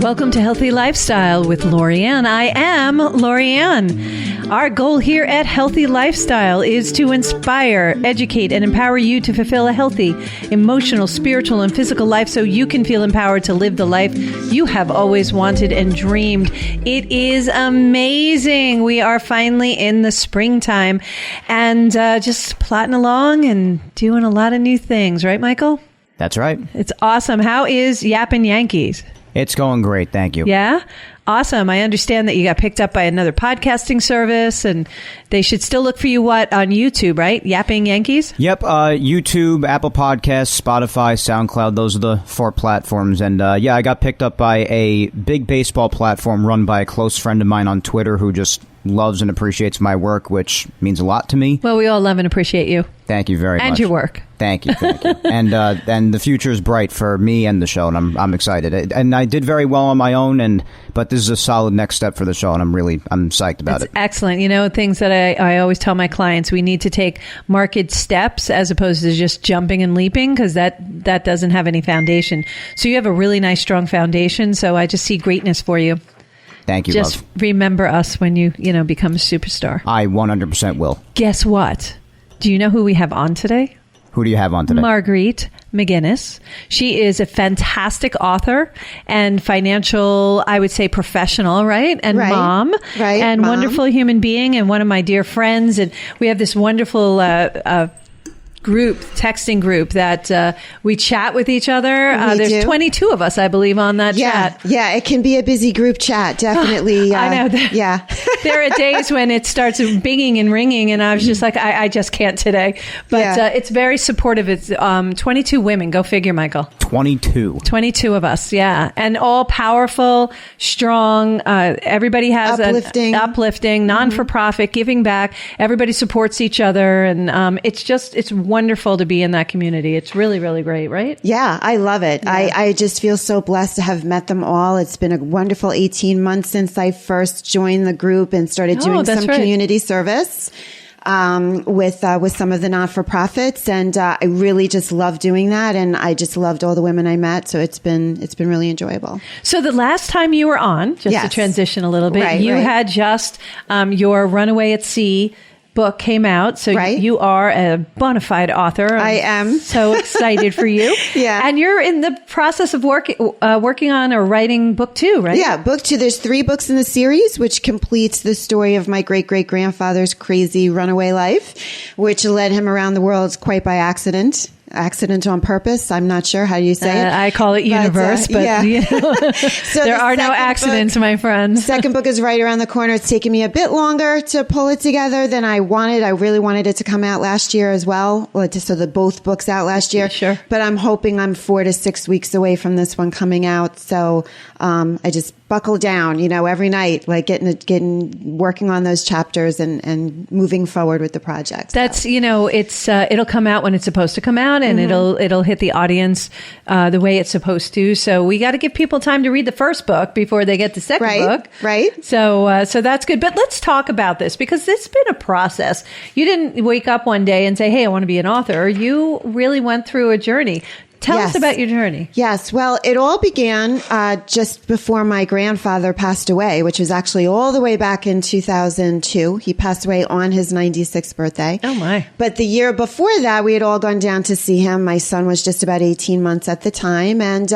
Welcome to Healthy Lifestyle with Lori Anne. I am Lori Anne. Our goal here at Healthy Lifestyle is to inspire, educate, and empower you to fulfill a healthy, emotional, spiritual, and physical life so you can feel empowered to live the life you have always wanted and dreamed. It is amazing. We are finally in the springtime and just plotting along and doing a lot of new things. Right, Michael? That's right. It's awesome. How is Yappin' Yankees? It's going great. Thank you. Yeah? Awesome. I understand that you got picked up by another podcasting service, and they should still look for you, on YouTube, right? Yapping Yankees? Yep. YouTube, Apple Podcasts, Spotify, SoundCloud. Those are the 4 platforms. And I got picked up by a big baseball platform run by a close friend of mine on Twitter who just loves and appreciates my work, which means a lot to me. Well, we all love and appreciate you. Thank you very much. And your work. Thank you. And the future is bright for me and the show, and I'm excited. And I did very well on my own, but this is a solid next step for the show, and I'm psyched about it. Excellent. You know, things that I always tell my clients, we need to take marked steps as opposed to just jumping and leaping, because that doesn't have any foundation. So you have a really nice, strong foundation. So I just see greatness for you. Thank you, Just love. remember us when you become a superstar. I 100% will. Guess what? Do you know who we have on today? Who do you have on today? Margreit McInnis. She is a fantastic author and financial, I would say, professional, right? And mom. Right. And mom. wonderful human being and one of my dear friends. And we have this wonderful texting group that we chat with each other. There's 22 of us, I believe, on that chat. Yeah, it can be a busy group chat, definitely. I know that. Yeah. There are days when it starts binging and ringing, and I was just like, I just can't today. But it's very supportive. It's 22 women. Go figure, Michael. 22 of us, yeah. And all powerful, strong. Everybody has uplifting, non-for-profit, giving back. Everybody supports each other. And it's wonderful to be in that community. It's really, really great, right? Yeah, I love it. Yeah. I just feel so blessed to have met them all. It's been a wonderful 18 months since I first joined the group and started doing some community service with some of the not-for-profits. And I really just love doing that. And I just loved all the women I met. So it's been really enjoyable. So the last time you were on, just to transition a little bit, you had just your Runaway at Sea book came out. So you are a bona fide author. I am. So excited for you. Yeah. And you're in the process of working on or writing book 2, right? Yeah, book 2. There's 3 books in the series, which completes the story of my great-great-grandfather's crazy runaway life, which led him around the world quite by accident. Accident on purpose. I'm not sure. How do you say it? I call it universe, but so there are no accidents, my friend. Second book is right around the corner. It's taken me a bit longer to pull it together than I wanted. I really wanted it to come out last year as well. So both books out last year. Sure. But I'm hoping I'm 4 to 6 weeks away from this one coming out. So I just buckle down, every night, like getting working on those chapters and moving forward with the project. That's, it'll come out when it's supposed to come out, and it'll hit the audience the way it's supposed to. So we got to give people time to read the first book before they get the second book. Right. So that's good. But let's talk about this, because it's been a process. You didn't wake up one day and say, hey, I want to be an author. You really went through a journey. Tell us about your journey. Yes. Well, it all began just before my grandfather passed away, which was actually all the way back in 2002. He passed away on his 96th birthday. Oh, my. But the year before that, we had all gone down to see him. My son was just about 18 months at the time. And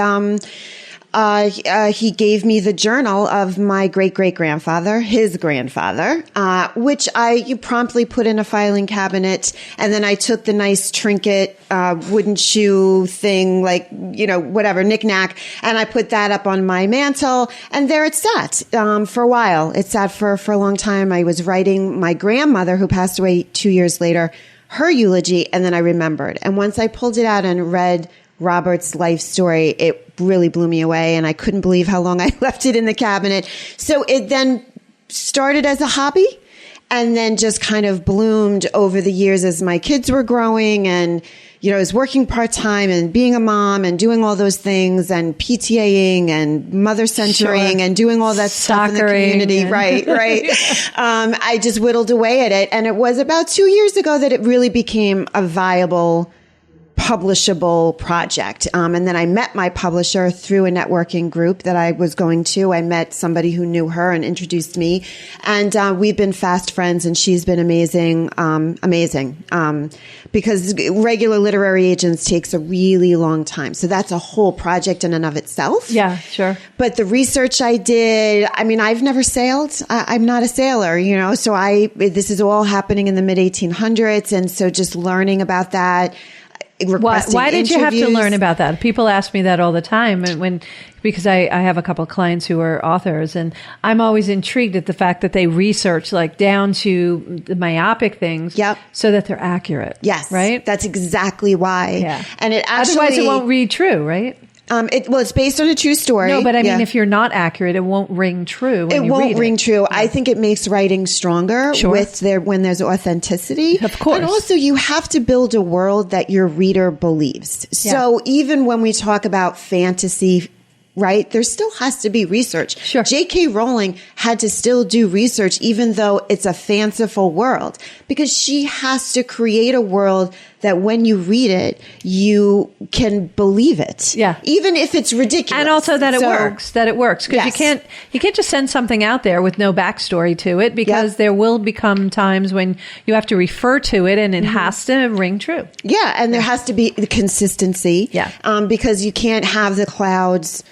he gave me the journal of my great-great-grandfather, his grandfather, which you promptly put in a filing cabinet. And then I took the nice trinket, wooden shoe thing, whatever, knick-knack, and I put that up on my mantle. And there it sat for a while. It sat for a long time. I was writing my grandmother, who passed away 2 years later, her eulogy, and then I remembered. And once I pulled it out and read Robert's life story, it really blew me away, and I couldn't believe how long I left it in the cabinet. So it then started as a hobby, and then just kind of bloomed over the years as my kids were growing, and I was working part-time and being a mom and doing all those things and PTAing and mother centering and doing all that stuff in the community. Right. I just whittled away at it, and it was about 2 years ago that it really became a viable publishable project. And then I met my publisher through a networking group that I was going to. I met somebody who knew her and introduced me. And we've been fast friends, and she's been amazing. Because regular literary agents takes a really long time. So that's a whole project in and of itself. Yeah, sure. But the research I did, I mean, I've never sailed. I'm not a sailor, so this is all happening in the mid 1800s. And so just learning about that. Why did you have to learn about that? People ask me that all the time, and because I have a couple of clients who are authors, and I'm always intrigued at the fact that they research like down to the myopic things, so that they're accurate. Yes, right. That's exactly why. Yeah, and it actually, otherwise it won't read true, right? It's based on a true story. No, but I mean, if you're not accurate, it won't ring true. When it won't ring true. I think it makes writing stronger when there's authenticity. Of course. And also, you have to build a world that your reader believes. So even when we talk about fantasy, right, there still has to be research. Sure. J.K. Rowling had to still do research, even though it's a fanciful world, because she has to create a world that when you read it, you can believe it. Yeah. Even if it's ridiculous. And also that it works. Because yes. you can't just send something out there with no backstory to it, because there will become times when you have to refer to it and it has to ring true. Yeah. And there has to be the consistency. Yeah. Because you can't have the clouds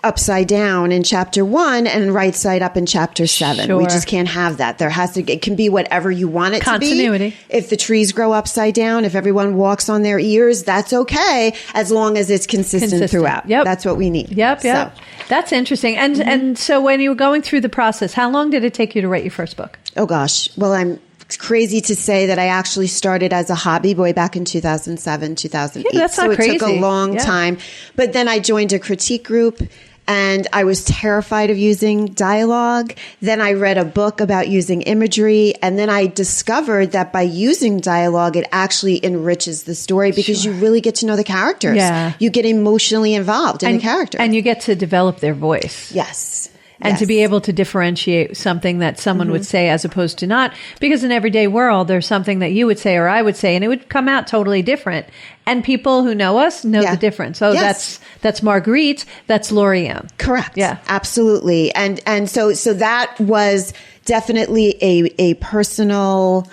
upside down in chapter 1 and right side up in chapter 7. Sure. We just can't have that. It can be whatever you want it Continuity. to be. If the trees grow upside down, if everyone walks on their ears, that's okay, as long as it's consistent throughout. Yep. That's what we need. Yep. So. That's interesting. And so when you were going through the process, how long did it take you to write your first book? Oh gosh. Well, it's crazy to say that I actually started as a hobby way back in 2007, 2008. Yeah, that's not crazy. It took a long time. But then I joined a critique group, and I was terrified of using dialogue. Then I read a book about using imagery. And then I discovered that by using dialogue, it actually enriches the story, because you really get to know the characters. Yeah. You get emotionally involved in the character. And you get to develop their voice. Yes. And to be able to differentiate something that someone would say as opposed to not. Because in everyday world, there's something that you would say or I would say, and it would come out totally different. And people who know us know the difference. So that's Margreit, that's Lori Anne. Correct. Yeah. Absolutely. And so that was definitely a personal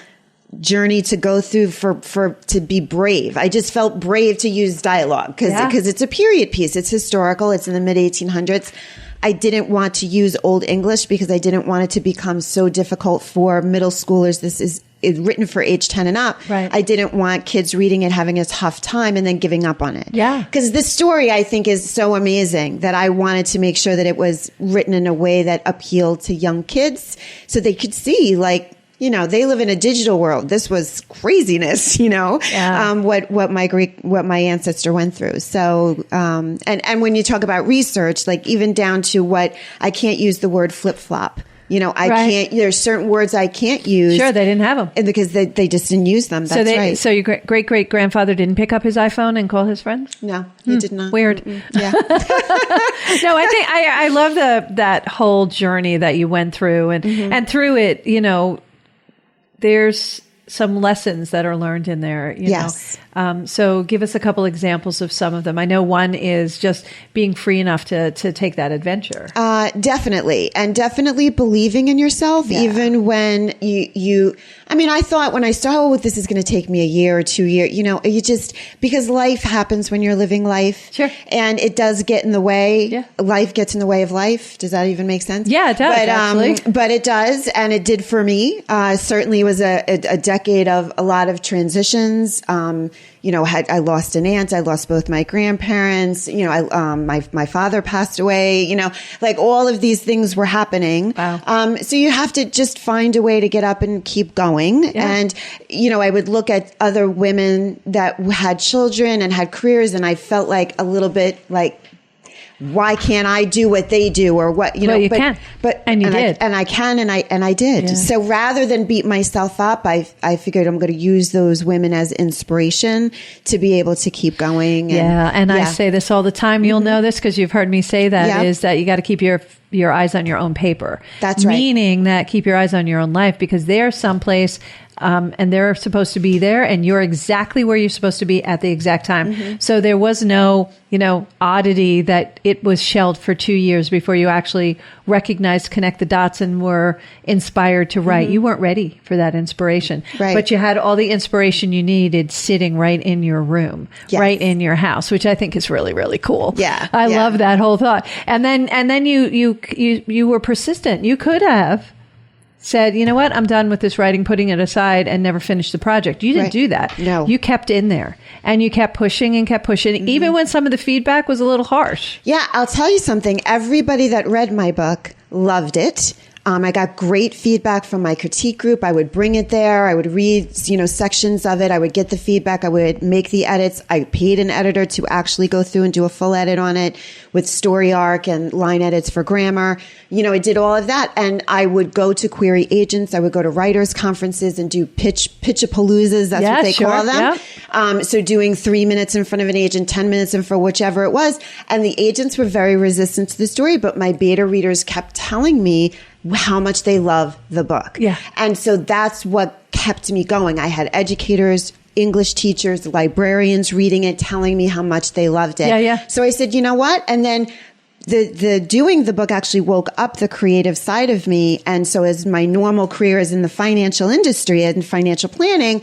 journey to go through to be brave. I just felt brave to use dialogue because it's a period piece. It's historical. It's in the mid 1800s. I didn't want to use Old English because I didn't want it to become so difficult for middle schoolers. This is written for age 10 and up. Right. I didn't want kids reading it, having a tough time, and then giving up on it. Yeah. Because this story, I think, is so amazing that I wanted to make sure that it was written in a way that appealed to young kids so they could see, they live in a digital world. This was craziness, what my ancestor went through. So, and when you talk about research, even down to I can't use the word flip flop. Can't, there's certain words I can't use. Sure, they didn't have them. And because they just didn't use them. That's right. So your great-great-grandfather didn't pick up his iPhone and call his friends? No, he did not. Weird. Yeah. No, I think I love that whole journey that you went through. And through it, there's some lessons that are learned in there. Yes. So give us a couple examples of some of them. I know one is just being free enough to take that adventure. Definitely. And definitely believing in yourself, even when I thought when I started, this is going to take me a year or 2 years, because life happens when you're living life. Sure. And it does get in the way. Yeah. Life gets in the way of life. Does that even make sense? Yeah, it does, actually. But it does. And it did for me. Certainly it was a decade of a lot of transitions. I lost an aunt. I lost both my grandparents. My father passed away. All of these things were happening. Wow. So you have to just find a way to get up and keep going. Yeah. And, I would look at other women that had children and had careers, and I felt a little bit why can't I do what they do, or what, you can. And you did. I can, and I did. Yeah. So rather than beat myself up, I figured I'm going to use those women as inspiration to be able to keep going. I say this all the time. You'll know this because you've heard me say that, is that you got to keep your eyes on your own paper. That's right. Meaning that keep your eyes on your own life, because there's someplace and they're supposed to be there, and you're exactly where you're supposed to be at the exact time. So there was no, oddity that it was shelved for 2 years before you actually recognized, connect the dots, and were inspired to write. You weren't ready for that inspiration, but you had all the inspiration you needed sitting right in your room, right in your house, which I think is really, really cool. I love that whole thought. And then you were persistent. You could have said, you know what, I'm done with this writing, putting it aside, and never finished the project. You didn't do that. No. You kept in there, and you kept pushing and kept pushing, even when some of the feedback was a little harsh. Yeah, I'll tell you something. Everybody that read my book loved it. I got great feedback from my critique group. I would bring it there. I would read, sections of it. I would get the feedback. I would make the edits. I paid an editor to actually go through and do a full edit on it with story arc and line edits for grammar. I did all of that. And I would go to query agents. I would go to writers' conferences and do pitch-a-paloozas. That's what they call them. Yeah. So doing 3 minutes in front of an agent, 10 minutes in for whichever it was. And the agents were very resistant to the story, but my beta readers kept telling me how much they love the book. Yeah. And so that's what kept me going. I had educators, English teachers, librarians reading it, telling me how much they loved it. Yeah. So I said, you know what? And then the doing the book actually woke up the creative side of me. And so as my normal career is in the financial industry and financial planning,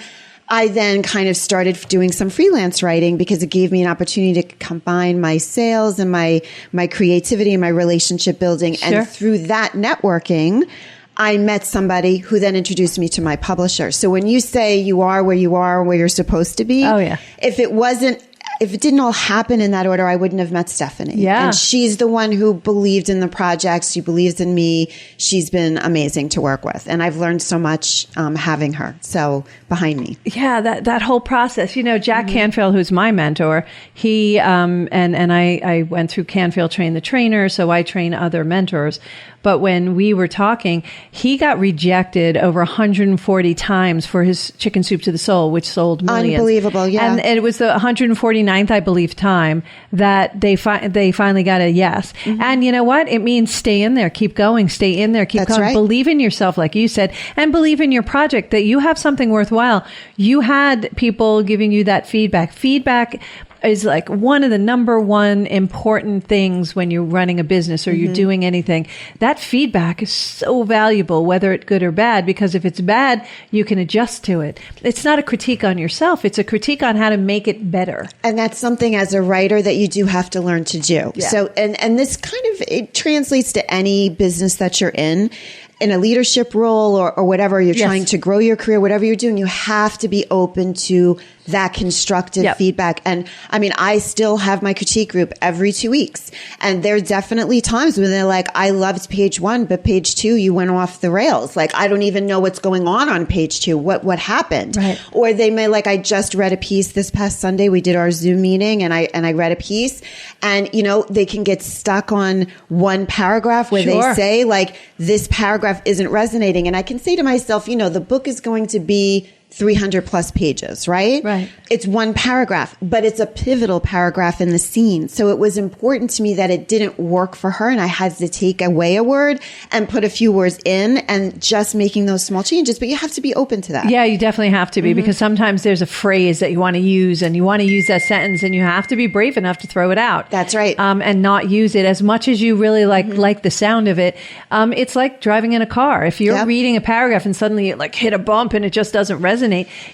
I then kind of started doing some freelance writing because it gave me an opportunity to combine my sales and my creativity and my relationship building. Sure. And through that networking, I met somebody who then introduced me to my publisher. So when you say you are where you're supposed to be, if it didn't all happen in that order, I wouldn't have met Stephanie. Yeah. And she's the one who believed in the project. She believes in me. She's been amazing to work with. And I've learned so much having her. So behind me. Yeah, that whole process. Jack Canfield, who's my mentor, he and I went through Canfield Train the Trainer, so I train other mentors. But when we were talking, he got rejected over 140 times for his Chicken Soup to the Soul, which sold millions. Unbelievable, yeah. And it was the 149th, I believe, time that they finally got a yes. And you know what? It means stay in there, keep going, stay in there, keep going. Right. Believe in yourself, like you said, and believe in your project, that you have something worthwhile. You had people giving you that feedback. Feedback is like one of the number one important things when you're running a business or you're doing anything. That feedback is so valuable, whether it's good or bad, because if it's bad, you can adjust to it. It's not a critique on yourself. It's a critique on how to make it better. And that's something as a writer that you do have to learn to do. Yeah. So, and this it translates to any business that you're in a leadership role or whatever you're trying to grow your career, whatever you're doing, you have to be open to that constructive feedback. And I mean, I still have my critique group every 2 weeks. And there are definitely times when they're like, I loved page 1, but page 2, you went off the rails. Like, I don't even know what's going on page 2. What happened? Right. Or they may I just read a piece this past Sunday. We did our Zoom meeting and I read a piece and, they can get stuck on one paragraph where they say this paragraph isn't resonating. And I can say to myself, the book is going to be 300 plus pages, right? Right. It's one paragraph, but it's a pivotal paragraph in the scene. So it was important to me that it didn't work for her and I had to take away a word and put a few words in and just making those small changes. But you have to be open to that. Yeah, you definitely have to be because sometimes there's a phrase that you want to use and you want to use that sentence and you have to be brave enough to throw it out. That's right. And not use it as much as you really like the sound of it. It's like driving in a car. If you're reading a paragraph and suddenly it hit a bump and it just doesn't resonate,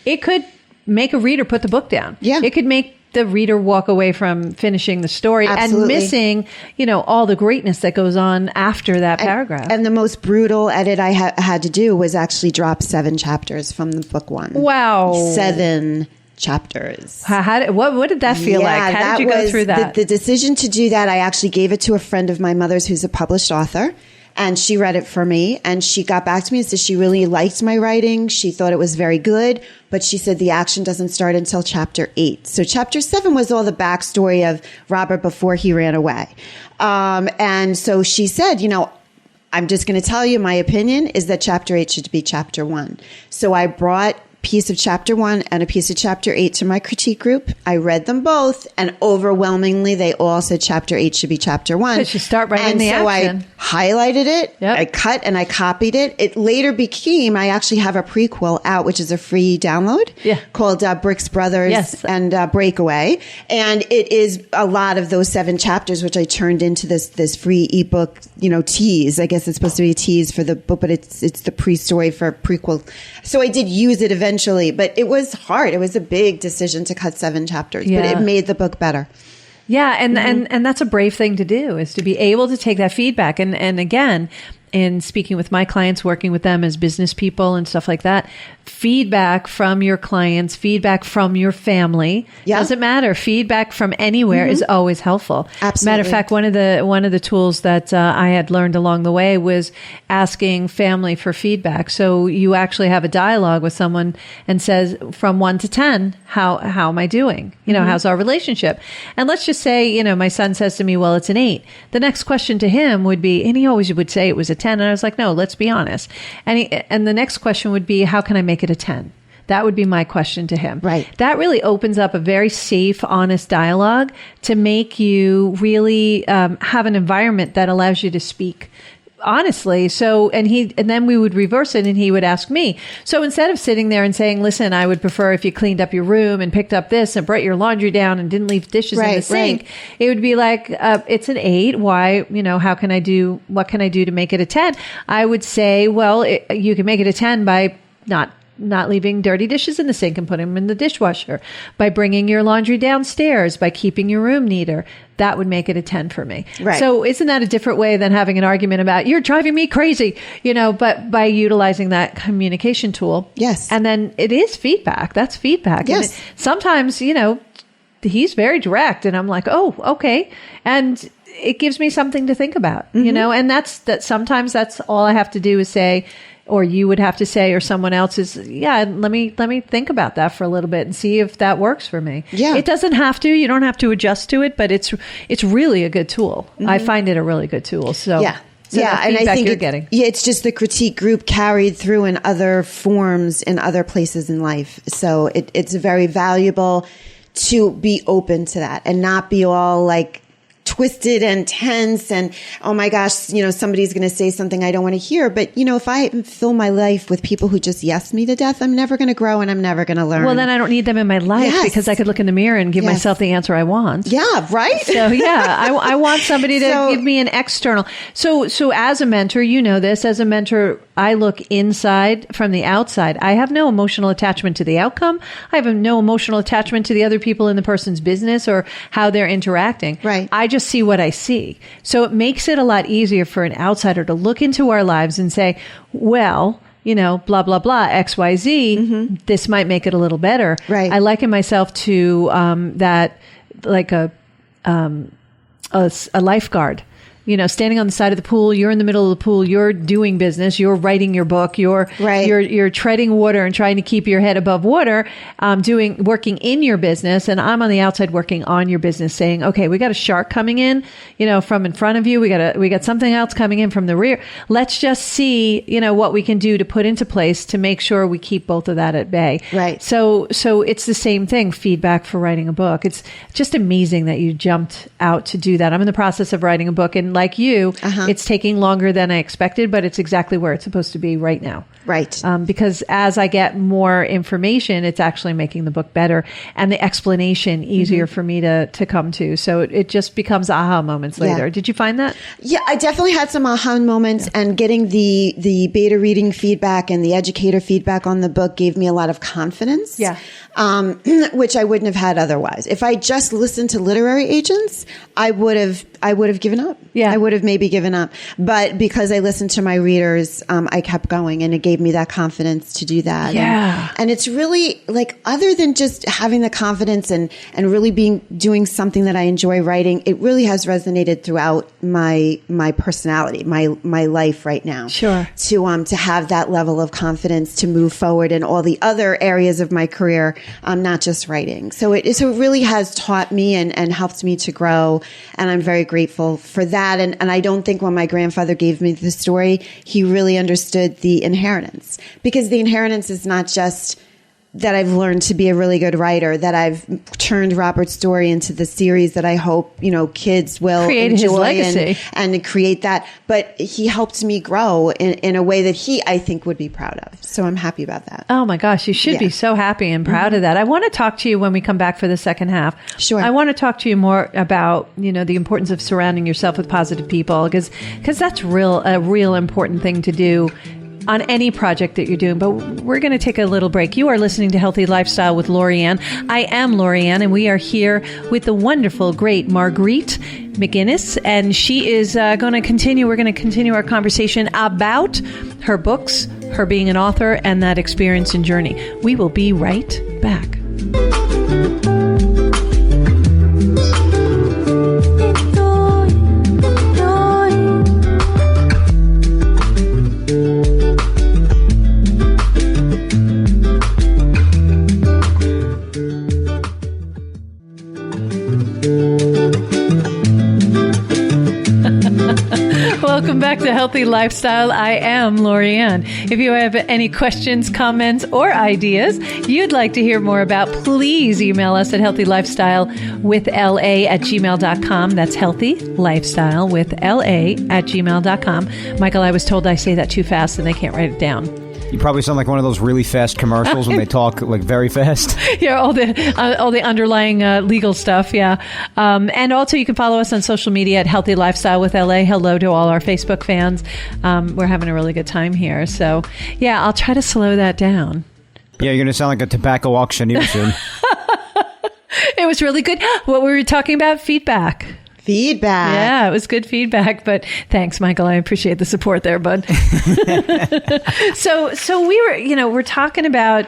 it could make a reader put the book down. Yeah. It could make the reader walk away from finishing the story and missing, all the greatness that goes on after that paragraph. And the most brutal edit I had to do was actually drop 7 chapters from the book 1. Wow. 7 chapters. What did that feel like? How did you go through that? The decision to do that, I actually gave it to a friend of my mother's who's a published author. And she read it for me and she got back to me and said she really liked my writing. She thought it was very good, but she said the action doesn't start until chapter 8. So chapter 7 was all the backstory of Robert before he ran away. And so she said, I'm just going to tell you my opinion is that chapter 8 should be chapter 1. So I brought piece of chapter 1 and a piece of chapter 8 to my critique group. I read them both, and overwhelmingly, they all said chapter 8 should be chapter 1. Because you start right in the action. So I highlighted it, I cut and I copied it. It later became, I actually have a prequel out, which is a free download called Bricks Brothers and Breakaway. And it is a lot of those 7 chapters, which I turned into this free ebook, tease. I guess it's supposed to be a tease for the book, but it's the pre-story for a prequel. So I did use it eventually, but it was hard. It was a big decision to cut 7 chapters, but it made the book better. Yeah, and that's a brave thing to do, is to be able to take that feedback. And again, in speaking with my clients, working with them as business people and stuff like that, feedback from your clients, feedback from your family, doesn't matter. Feedback from anywhere is always helpful. Absolutely. Matter of fact, one of the tools that I had learned along the way was asking family for feedback. So you actually have a dialogue with someone and says, from 1 to 10, how am I doing? How's our relationship? And let's just say, my son says to me, well, it's an 8. The next question to him would be, and he always would say it was a 10. And I was like, no, let's be honest. And the next question would be, how can I make it a 10? That would be my question to him. Right. That really opens up a very safe, honest dialogue to make you really have an environment that allows you to speak honestly. So, and then we would reverse it and he would ask me. So instead of sitting there and saying, listen, I would prefer if you cleaned up your room and picked up this and brought your laundry down and didn't leave dishes in the sink, it would be like, it's an 8. Why, what can I do to make it a 10? I would say, well, you can make it a 10 by not leaving dirty dishes in the sink and putting them in the dishwasher, by bringing your laundry downstairs, by keeping your room neater. That would make it a 10 for me. Right. So isn't that a different way than having an argument about, you're driving me crazy, but by utilizing that communication tool. Yes. And then it is feedback. That's feedback. Yes. And sometimes, he's very direct and I'm like, oh, okay. And it gives me something to think about, and that sometimes that's all I have to do is say, or you would have to say, or someone else is, let me think about that for a little bit and see if that works for me. Yeah. It doesn't have to, you don't have to adjust to it, but it's really a good tool. I find it a really good tool. So yeah. So and I think it's just the critique group carried through in other forms in other places in life. So it's very valuable to be open to that and not be all like twisted and tense and, oh my gosh, somebody's going to say something I don't want to hear. But, if I fill my life with people who just yes me to death, I'm never going to grow and I'm never going to learn. Well, then I don't need them in my life because I could look in the mirror and give myself the answer I want. Yeah, right? So, I want somebody to give me an external. So as a mentor, this, as a mentor, I look inside from the outside. I have no emotional attachment to the outcome. I have no emotional attachment to the other people in the person's business or how they're interacting. Right. I just see what I see. So it makes it a lot easier for an outsider to look into our lives and say, well, blah, blah, blah, X, Y, Z, this might make it a little better. Right. I liken myself to that, like a lifeguard. Standing on the side of the pool, you're in the middle of the pool, you're doing business, you're writing your book, you're treading water and trying to keep your head above water, working in your business. And I'm on the outside working on your business saying, okay, we got a shark coming in, from in front of you. We got something else coming in from the rear. Let's just see, what we can do to put into place to make sure we keep both of that at bay. Right. So it's the same thing, feedback for writing a book. It's just amazing that you jumped out to do that. I'm in the process of writing a book, and like you, it's taking longer than I expected, but it's exactly where it's supposed to be right now. Right. Because as I get more information, it's actually making the book better and the explanation easier for me to come to. So it just becomes aha moments later. Did you find that? Yeah, I definitely had some aha moments, and getting the beta reading feedback and the educator feedback on the book gave me a lot of confidence. Yeah. Which I wouldn't have had otherwise. If I just listened to literary agents, I would have given up. Yeah. I would have maybe given up. But because I listened to my readers, I kept going, and it gave me that confidence to do that. Yeah. And it's really like, other than just having the confidence and really doing something that I enjoy writing, it really has resonated throughout my personality, my life right now. Sure. To have that level of confidence to move forward in all the other areas of my career, not just writing. So it really has taught me and helped me to grow. And I'm very grateful for that. And I don't think when my grandfather gave me the story, he really understood the inheritance, because the inheritance is not just that I've learned to be a really good writer, that I've turned Robert's story into the series that I hope, kids will create enjoy his legacy and create that. But he helped me grow in a way that he, I think, would be proud of. So I'm happy about that. Oh my gosh, you should be so happy and proud of that. I want to talk to you when we come back for the second half. Sure. I want to talk to you more about, the importance of surrounding yourself with positive people, because that's a real important thing to do on any project that you're doing. But we're going to take a little break. You are listening to Healthy Lifestyle with Lori Anne. I am Lori Anne, and we are here with the wonderful, great Margreit McInnis, and she is we're going to continue our conversation about her books, her being an author, and that experience and journey. We will be right back. Welcome back to Healthy Lifestyle. I am Lori Anne. If you have any questions, comments, or ideas you'd like to hear more about, please email us at healthylifestylewithla@gmail.com. That's healthylifestylewithla@gmail.com. Michael, I was told I say that too fast and I can't write it down. You probably sound like one of those really fast commercials when they talk like very fast. Yeah, all the underlying legal stuff. Yeah, and also you can follow us on social media at Healthy Lifestyle with LA. Hello to all our Facebook fans. We're having a really good time here. So yeah, I'll try to slow that down. Yeah, you're gonna sound like a tobacco auctioneer soon. It was really good. What were we talking about? Feedback. Yeah, it was good feedback, but thanks, Michael. I appreciate the support there, bud. So we're talking about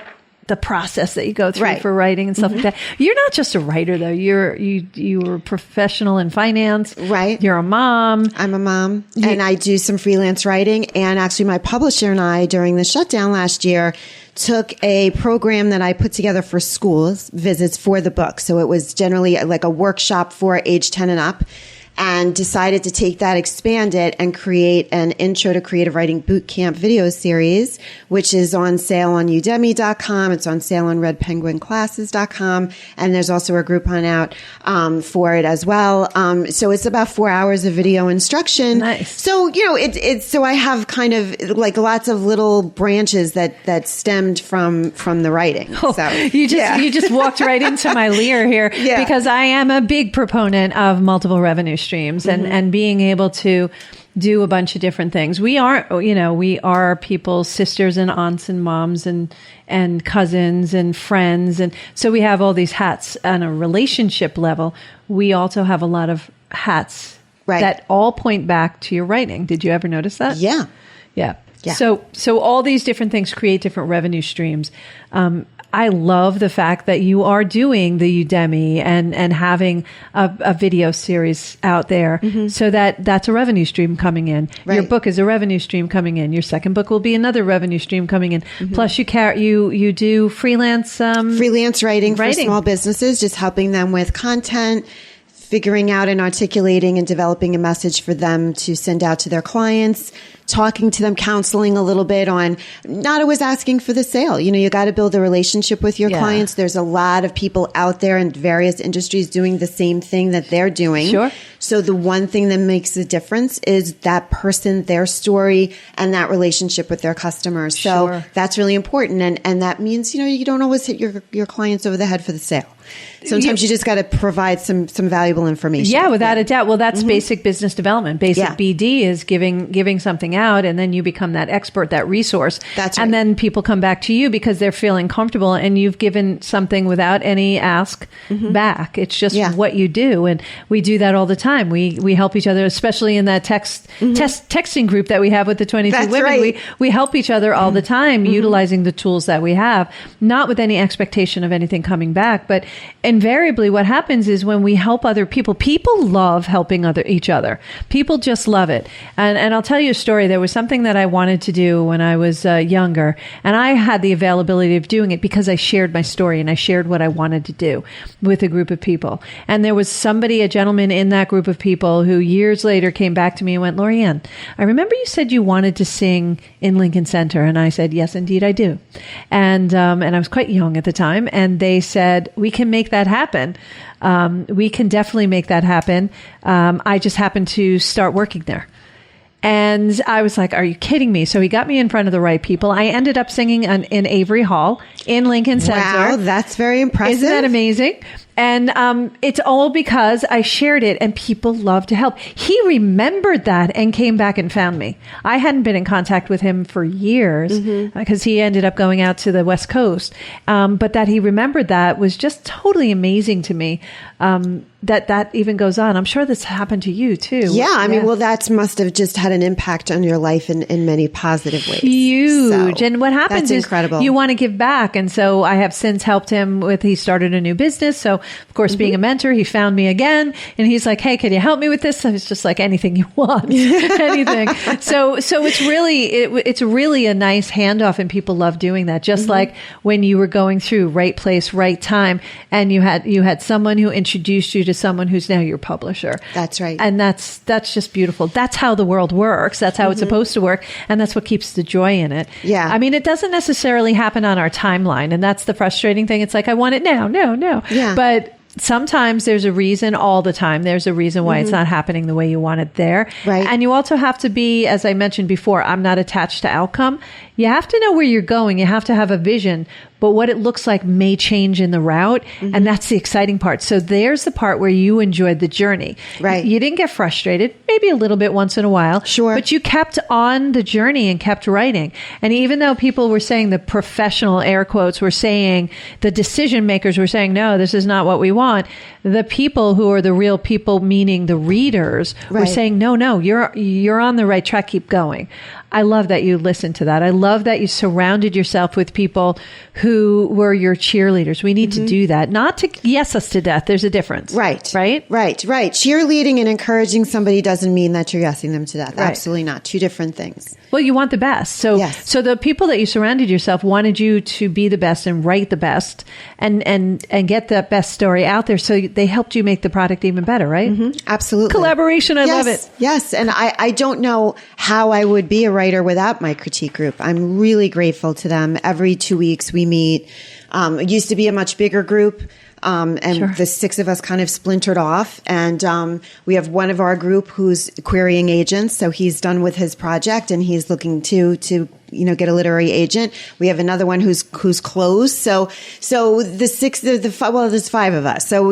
the process that you go through for writing and stuff like that. You're not just a writer though. You were a professional in finance. Right. You're a mom. I'm a mom and I do some freelance writing. And actually my publisher and I, during the shutdown last year, took a program that I put together for schools visits for the book. So it was generally like a workshop for age 10 and up, and decided to take that, expand it, and create an Intro to Creative Writing Bootcamp video series, which is on sale on Udemy.com. It's on sale on RedPenguinClasses.com. And there's also a Groupon out for it as well. So it's about 4 hours of video instruction. Nice. So, so I have kind of like lots of little branches that stemmed from the writing. Oh, so you just walked right into my leer here, Yeah. because I am a big proponent of multiple revenue streams and being able to do a bunch of different things. We are people's sisters and aunts and moms and cousins and friends. And so we have all these hats on a relationship level. We also have a lot of hats that all point back to your writing. Did you ever notice that? Yeah. Yeah. So all these different things create different revenue streams. I love the fact that you are doing the Udemy and having a video series out there, so that's a revenue stream coming in. Right. Your book is a revenue stream coming in. Your second book will be another revenue stream coming in. Plus you do freelance writing for small businesses, just helping them with content, figuring out and articulating and developing a message for them to send out to their clients, talking to them, counseling a little bit on not always asking for the sale. You got to build a relationship with your clients. There's a lot of people out there in various industries doing the same thing that they're doing. Sure. So the one thing that makes a difference is that person, their story, and that relationship with their customers. So that's really important. And that means, you don't always hit your clients over the head for the sale. Sometimes you just got to provide some valuable information. Yeah, without a doubt. Well, that's basic business development. Basic BD is giving something out, and then you become that expert, that resource. That's right. And then people come back to you because they're feeling comfortable, and you've given something without any ask back. It's just what you do, and we do that all the time. We help each other, especially in that texting group that we have with the 22 That's women. right. We help each other all the time, utilizing the tools that we have, not with any expectation of anything coming back, but invariably what happens is when we help other people love helping each other. People just love it. And I'll tell you a story story. There was something that I wanted to do when I was younger, and I had the availability of doing it because I shared my story and I shared what I wanted to do with a group of people. And there was somebody, a gentleman in that group of people who years later came back to me and went, Lori Anne, I remember you said you wanted to sing in Lincoln Center. And I said, yes, indeed I do. And I was quite young at the time. And they said, we can make that happen. We can definitely make that happen. I just happened to start working there. And I was like, are you kidding me? So he got me in front of the right people. I ended up singing in Avery Hall in Lincoln Center. Wow, that's very impressive. Isn't that amazing? And it's all because I shared it and people love to help. He remembered that and came back and found me. I hadn't been in contact with him for years because he ended up going out to the West Coast. But that he remembered that was just totally amazing to me. That even goes on. I'm sure this happened to you too. Yeah, I mean, well, that must have just had an impact on your life in many positive ways. Huge. So, and what happens is incredible. You want to give back. And so I have since helped him he started a new business. So of course, being a mentor, he found me again and he's like, hey, can you help me with this? I was just like, anything you want, anything. So it's really a nice handoff and people love doing that. Just like when you were going through right place, right time, and you had someone who introduced you to someone who's now your publisher. That's right. And that's just beautiful. That's how the world works. That's how it's supposed to work. And that's what keeps the joy in it. Yeah. I mean, it doesn't necessarily happen on our timeline. And that's the frustrating thing. It's like, I want it now. No. Yeah. But sometimes there's a reason, all the time. There's a reason why it's not happening the way you want it there. Right. And you also have to be, as I mentioned before, I'm not attached to outcome. You have to know where you're going. You have to have a vision, but what it looks like may change in the route. And that's the exciting part. So there's the part where you enjoyed the journey. Right. You didn't get frustrated, maybe a little bit once in a while. Sure. But you kept on the journey and kept writing. And even though people were saying, the professional air quotes were saying, the decision makers were saying, no, this is not what we want. The people who are the real people, meaning the readers, were saying, no, you're on the right track. Keep going. I love that you listened to that. I love that you surrounded yourself with people who were your cheerleaders. We need to do that. Not to yes us to death. There's a difference. Right. Cheerleading and encouraging somebody doesn't mean that you're yesing them to death. Right. Absolutely not. Two different things. Well, you want the best. So, so the people that you surrounded yourself wanted you to be the best and write the best and get that best story out there. So they helped you make the product even better, right? Absolutely. Collaboration. I love it. Yes. And I don't know how I would be a writer without my critique group. I'm really grateful to them. Every 2 weeks we meet. It used to be a much bigger group. And the six of us kind of splintered off. And we have one of our group who's querying agents. So he's done with his project and he's looking to get a literary agent. We have another one who's closed. So there's five of us. So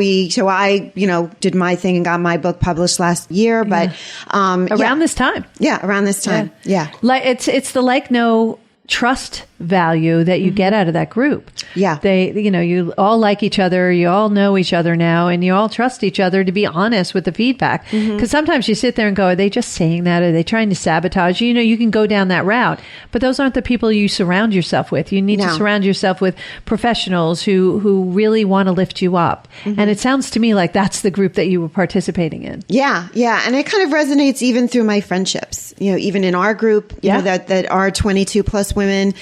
I did my thing and got my book published last year. But around this time. Yeah, around this time. Yeah. Like it's the no trust value that you get out of that group. Yeah. You all like each other, you all know each other now, and you all trust each other to be honest with the feedback. Because sometimes you sit there and go, are they just saying that? Are they trying to sabotage you? You can go down that route, but those aren't the people you surround yourself with. You need to surround yourself with professionals who really want to lift you up. And it sounds to me like that's the group that you were participating in. Yeah. And it kind of resonates even through my friendships. Even in our group, that are 22 plus women,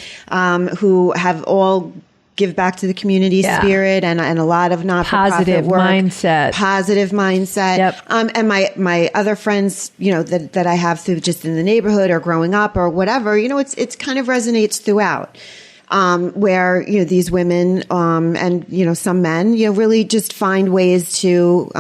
who have all give back to the community spirit and a lot of not-for-profit work. Positive mindset. Yep. And my other friends, that I have through just in the neighborhood or growing up or whatever, it's kind of resonates throughout. Where, these women, and, some men, really just find ways to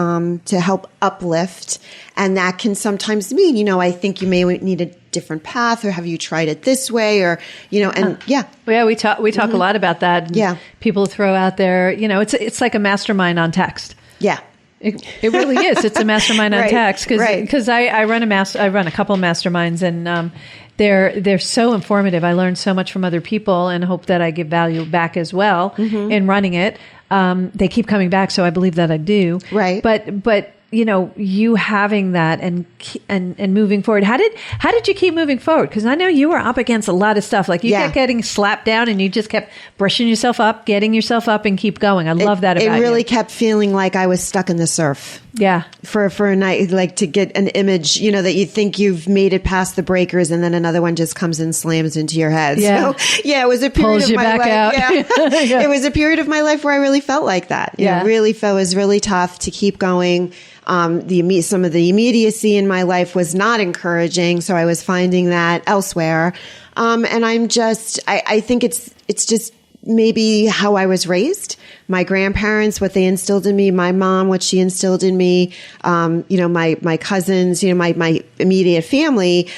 help uplift. And that can sometimes mean, I think you may need a different path, or have you tried it this way, or, we talk a lot about that. Yeah. People throw out there, it's like a mastermind on text. Yeah. It really is. It's a mastermind on text because I run a couple of masterminds and, they're so informative. I learned so much from other people and hope that I give value back as well in running it. They keep coming back, so I believe that I do. Right. But you having that and moving forward. How did you keep moving forward? Because I know you were up against a lot of stuff. Like you kept getting slapped down, and you just kept brushing yourself up, getting yourself up, and keep going. I love that about you. It really kept feeling like I was stuck in the surf. Yeah. For a night, like to get an image, that you think you've made it past the breakers, and then another one just comes and slams into your head. Yeah. So it was a period Pulls of you my back life. out. Yeah. Yeah. It was a period of my life where I really felt like that. Yeah. Really felt it was really tough to keep going. Some of the immediacy in my life was not encouraging, so I was finding that elsewhere. And I think it's just maybe how I was raised. My grandparents, what they instilled in me, my mom, what she instilled in me, my cousins, my immediate family,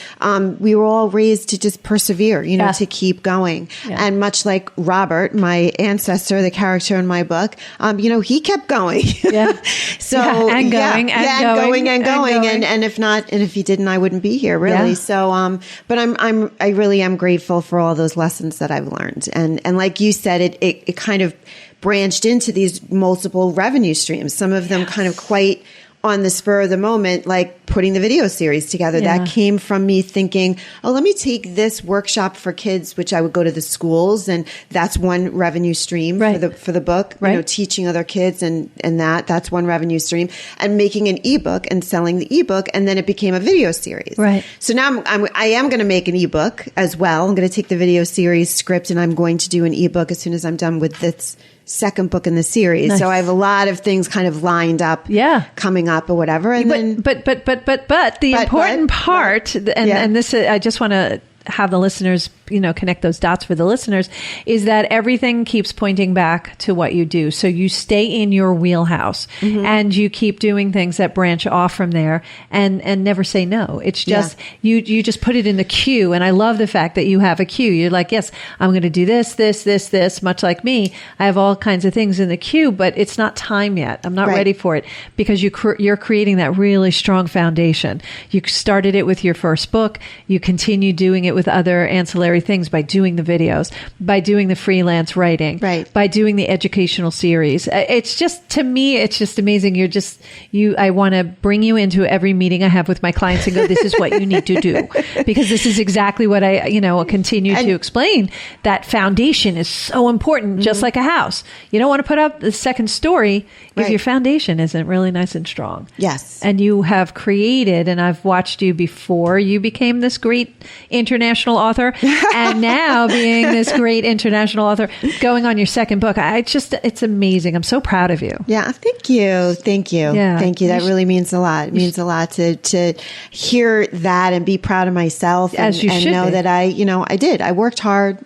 we were all raised to just persevere, to keep going. Yeah. And much like Robert, my ancestor, the character in my book, he kept going. Yeah. So and going. And if he didn't, I wouldn't be here really. Yeah. So, but I really am grateful for all those lessons that I've learned. And like you said, it kind of branched into these multiple revenue streams, some of them kind of quite on the spur of the moment, like putting the video series together. Yeah. That came from me thinking, let me take this workshop for kids, which I would go to the schools, and that's one revenue stream for the book, teaching other kids and that's one revenue stream, and making an ebook and selling the ebook. And then it became a video series. Right. So now I am going to make an ebook as well. I'm going to take the video series script and I'm going to do an ebook as soon as I'm done with this second book in the series. Nice. So I have a lot of things kind of lined up, coming up or whatever. And but the important part, and this, I just want to have the listeners, connect those dots for the listeners, is that everything keeps pointing back to what you do. So you stay in your wheelhouse and you keep doing things that branch off from there and never say no. It's just, you just put it in the queue. And I love the fact that you have a queue. You're like, yes, I'm going to do this, much like me. I have all kinds of things in the queue, but it's not time yet. I'm not ready for it, because you're creating that really strong foundation. You started it with your first book. You continue doing it with other ancillary things by doing the videos, by doing the freelance writing, by doing the educational series. It's just, to me, it's just amazing. I want to bring you into every meeting I have with my clients and go, this is what you need to do, because this is exactly what I, continue to explain. That foundation is so important, just like a house. You don't want to put up the second story if your foundation isn't really nice and strong. Yes. And you have created, and I've watched you before you became this great international author, and now being this great international author, going on your second book. It's amazing. I'm so proud of you. Yeah. Thank you. Yeah. Thank you. That really means a lot. It means a lot to hear that and be proud of myself and know that I did. I worked hard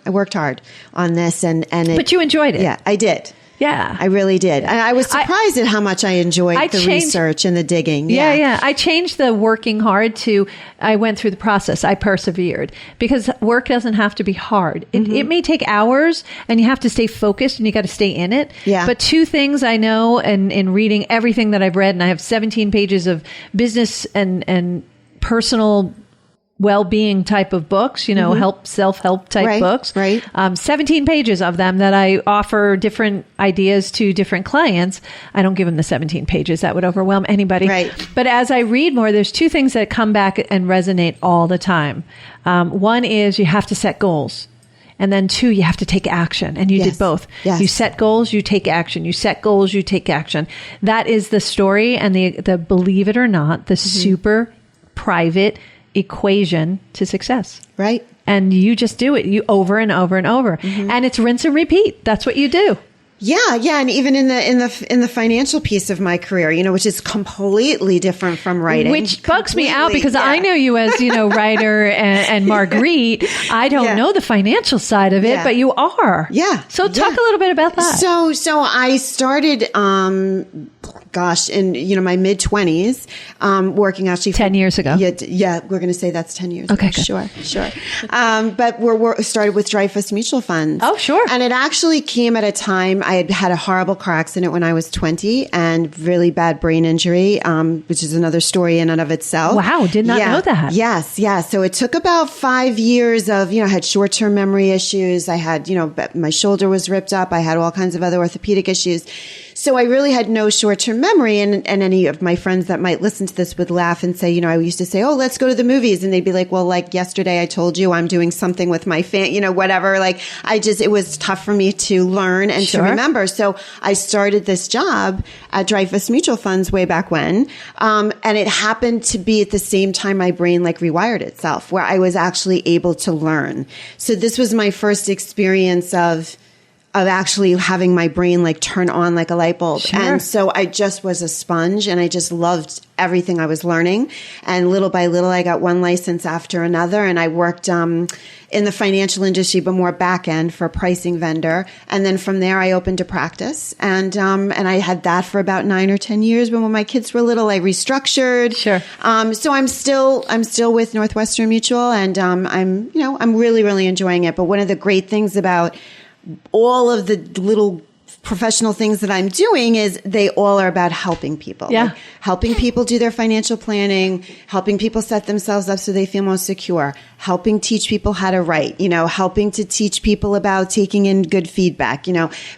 on this but you enjoyed it. Yeah, I did. Yeah. I really did. And I was surprised at how much I enjoyed the research and the digging. Yeah. I changed the working hard to, I went through the process. I persevered, because work doesn't have to be hard. It may take hours, and you have to stay focused and you got to stay in it. Yeah. But two things I know, and in reading everything that I've read, and I have 17 pages of business and personal well-being type of books, self-help type books. Right. 17 pages of them that I offer different ideas to different clients. I don't give them the 17 pages. That would overwhelm anybody. Right. But as I read more, there's two things that come back and resonate all the time. One is you have to set goals. And then two, you have to take action. And you did both. Yes. You set goals, you take action. You set goals, you take action. That is the story, and the believe it or not, the super private equation to success. Right. And you just do it. You over and over and over. And it's rinse and repeat. That's what you do. Yeah. And even in the financial piece of my career, which is completely different from writing. Which bugs me out, because I know you as, writer and Margreit. I don't know the financial side of it, but you are. Yeah. So talk a little bit about that. So I started, in my mid-20s, working actually 10 years ago. Yeah, we're going to say that's 10 years okay, ago. Sure. But we're started with Dreyfus Mutual Funds. Oh, sure. And it actually came at a time I had a horrible car accident when I was 20 and really bad brain injury, which is another story in and of itself. Wow, did not know that. Yes. So it took about 5 years of, I had short-term memory issues. I had, my shoulder was ripped up. I had all kinds of other orthopedic issues. So I really had no short-term memory. And any of my friends that might listen to this would laugh and say, I used to say, oh, let's go to the movies. And they'd be like, well, like yesterday I told you I'm doing something with my whatever. Like it was tough for me to learn and to remember. So I started this job at Dreyfus Mutual Funds way back when. And it happened to be at the same time my brain like rewired itself, where I was actually able to learn. So this was my first experience of actually having my brain like turn on like a light bulb. Sure. And so I just was a sponge, and I just loved everything I was learning. And little by little, I got one license after another, and I worked in the financial industry, but more back end for a pricing vendor. And then from there, I opened a practice, and I had that for about 9 or 10 years. But when my kids were little, I restructured. Sure. So I'm still with Northwestern Mutual, and I'm really, really enjoying it. But one of the great things about all of the little professional things that I'm doing is they all are about helping people. Yeah. Like helping people do their financial planning, helping people set themselves up so they feel most secure, helping teach people how to write, helping to teach people about taking in good feedback,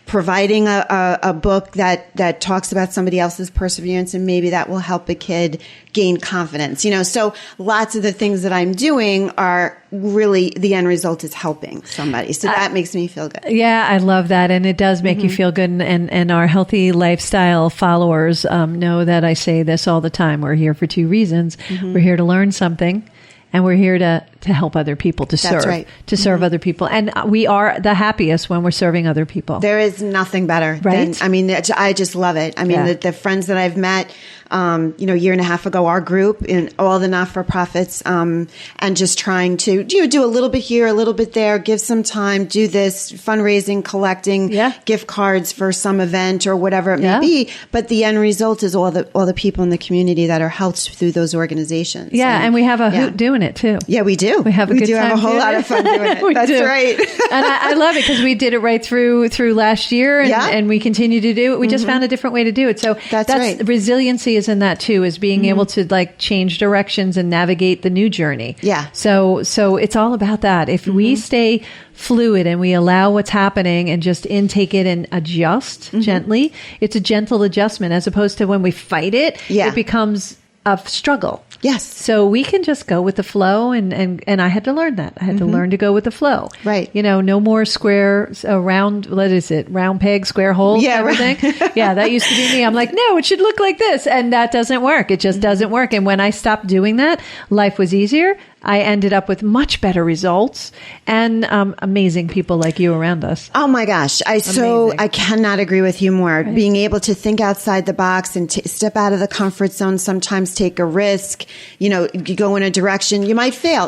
providing a book that talks about somebody else's perseverance, and maybe that will help a kid gain confidence, so lots of the things that I'm doing are really the end result is helping somebody. So that makes me feel good. Yeah, I love that. And it does make you feel good. And our healthy lifestyle followers know that I say this all the time. We're here for two reasons. We're here to learn something, and we're here to help other people, to serve, right. to serve other people. And we are the happiest when we're serving other people. There is nothing better. Right? I just love it. The friends that I've met, a year and a half ago, our group in all the not-for-profits, and just trying to do a little bit here, a little bit there, give some time, do this fundraising, collecting gift cards for some event or whatever it may be. But the end result is all the people in the community that are helped through those organizations. Yeah, and we have a hoot doing it too. Yeah, we do. We have a good time. We do have a whole lot of fun doing it. That's right. And I love it because we did it right through last year, and we continue to do it. We just found a different way to do it. So that's right. Resiliency is in that too, is being able to like change directions and navigate the new journey. Yeah. So it's all about that. If we stay fluid and we allow what's happening and just intake it and adjust gently, it's a gentle adjustment as opposed to when we fight it, it becomes a struggle. Yes. So we can just go with the flow, and I had to learn that. I had to learn to go with the flow. Right. No more square, round, what is it? Round peg, square hole, everything. Right. Yeah, that used to be me. I'm like, no, it should look like this. And that doesn't work. It just doesn't work. And when I stopped doing that, life was easier. I ended up with much better results and amazing people like you around us. Oh my gosh. I cannot agree with you more. Right. Being able to think outside the box and step out of the comfort zone, sometimes take a risk, you go in a direction. You might fail,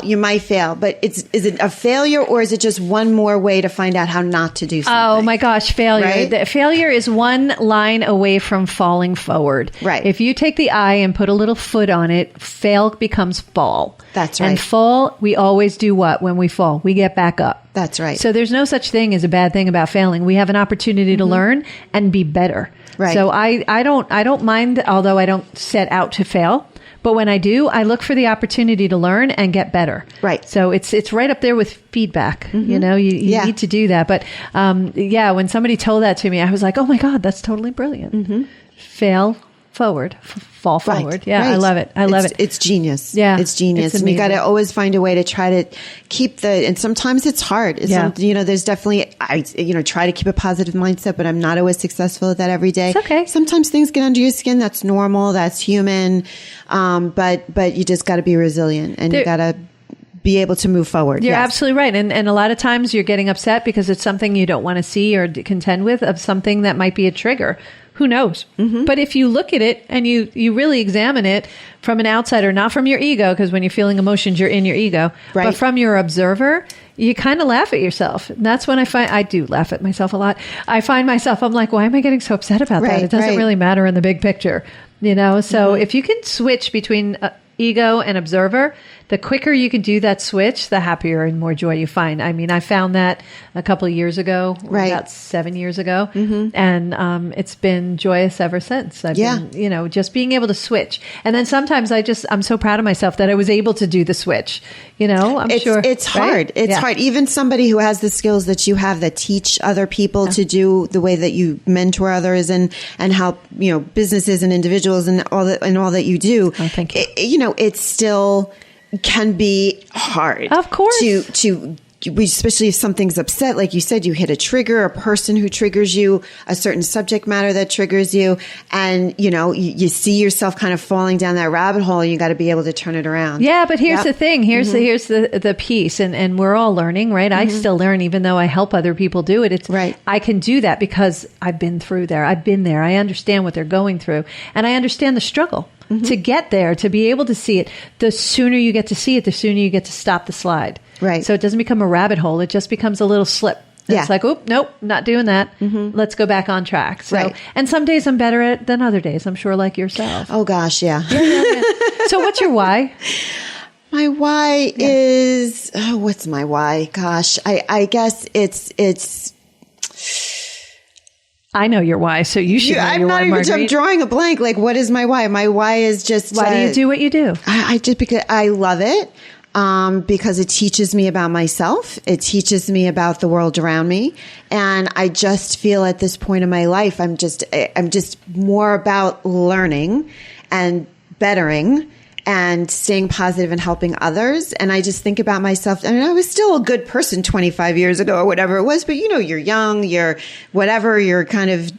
but is it a failure, or is it just one more way to find out how not to do something? Oh my gosh, failure. Right? Failure is one line away from falling forward. Right. If you take the I and put a little foot on it, fail becomes fall. That's right. And fall, we always do what when we fall? We get back up. That's right. So there's no such thing as a bad thing about failing. We have an opportunity to learn and be better. Right. So I don't mind, although I don't set out to fail. But when I do, I look for the opportunity to learn and get better. Right. So it's right up there with feedback. You need to do that. But when somebody told that to me, I was like, oh my God, that's totally brilliant. Fail forward, fall forward. Right. Yeah, right. I love it. I love it. It's genius. Yeah. It's genius. It's and you got to always find a way to try to keep and sometimes it's hard. There's definitely, I try to keep a positive mindset, but I'm not always successful at that every day. It's okay. Sometimes things get under your skin. That's normal. That's human. But you just got to be resilient, and you got to be able to move forward. You're absolutely right. And a lot of times you're getting upset because it's something you don't want to see or contend with, of something that might be a trigger. Who knows? But if you look at it and you really examine it from an outsider, not from your ego, because when you're feeling emotions, you're in your ego, but from your observer, you kind of laugh at yourself. And that's when I do laugh at myself a lot. I find myself, I'm like, why am I getting so upset about that? It doesn't really matter in the big picture. So if you can switch between ego and observer, the quicker you can do that switch, the happier and more joy you find. I mean, I found that a couple of years ago, about 7 years ago, and it's been joyous ever since. I've been, just being able to switch. And then sometimes I'm so proud of myself that I was able to do the switch. It's hard. Right? It's hard. Even somebody who has the skills that you have that teach other people to do the way that you mentor others and help, businesses and individuals and all that you do. Oh, thank you. It still can be hard. Of course. To especially if something's upset, like you said, you hit a trigger, a person who triggers you, a certain subject matter that triggers you, and you see yourself kind of falling down that rabbit hole, and you got to be able to turn it around. Yeah, but here's the thing. Here's the piece, and we're all learning, right? I still learn, even though I help other people do it. It's right. I can do that because I've been through there. I've been there. I understand what they're going through, and I understand the struggle. To get there, to be able to see it, the sooner you get to see it, the sooner you get to stop the slide. Right. So it doesn't become a rabbit hole. It just becomes a little slip. And it's like, oop, nope, not doing that. Let's go back on track. So, and some days I'm better at it than other days, I'm sure, like yourself. Oh, gosh, yeah. So what's your why? My why is, what's my why? Gosh, I guess it's... I know your why, so you should know your why, Margreit. I'm drawing a blank. Like, what is my why? My why is just... Why do you do what you do? Because I love it. Because it teaches me about myself. It teaches me about the world around me. And I just feel at this point in my life, I'm just more about learning and bettering and staying positive and helping others. And I just think about myself. I mean, I was still a good person 25 years ago or whatever it was, but you're young, you're whatever, you're kind of,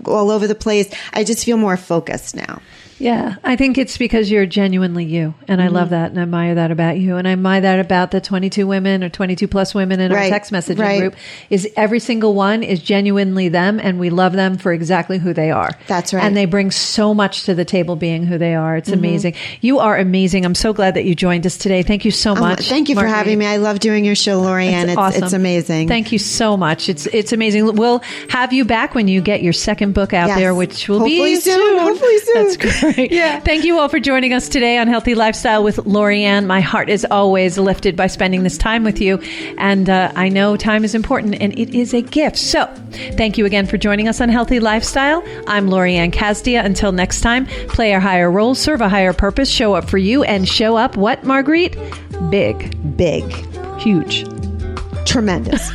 all over the place. I just feel more focused now. Yeah, I think it's because you're genuinely you. And I love that and admire that about you. And I admire that about the 22 women or 22 plus women in our text messaging group is every single one is genuinely them. And we love them for exactly who they are. That's right. And they bring so much to the table being who they are. It's amazing. You are amazing. I'm so glad that you joined us today. Thank you so much. Thank you for having me. I love doing your show, Lori Anne. It's awesome. It's amazing. Thank you so much. It's amazing. We'll have you back when you get your second book out there, which will hopefully be soon. Hopefully soon. That's great. Yeah. Thank you all for joining us today on Healthy Lifestyle with Lori Anne. My heart is always lifted by spending this time with you. And I know time is important and it is a gift. So thank you again for joining us on Healthy Lifestyle. I'm Lori Anne Casdia. Until next time, play a higher role, serve a higher purpose, show up for you, and show up what, Margreit? Big. Big. Huge. Tremendous.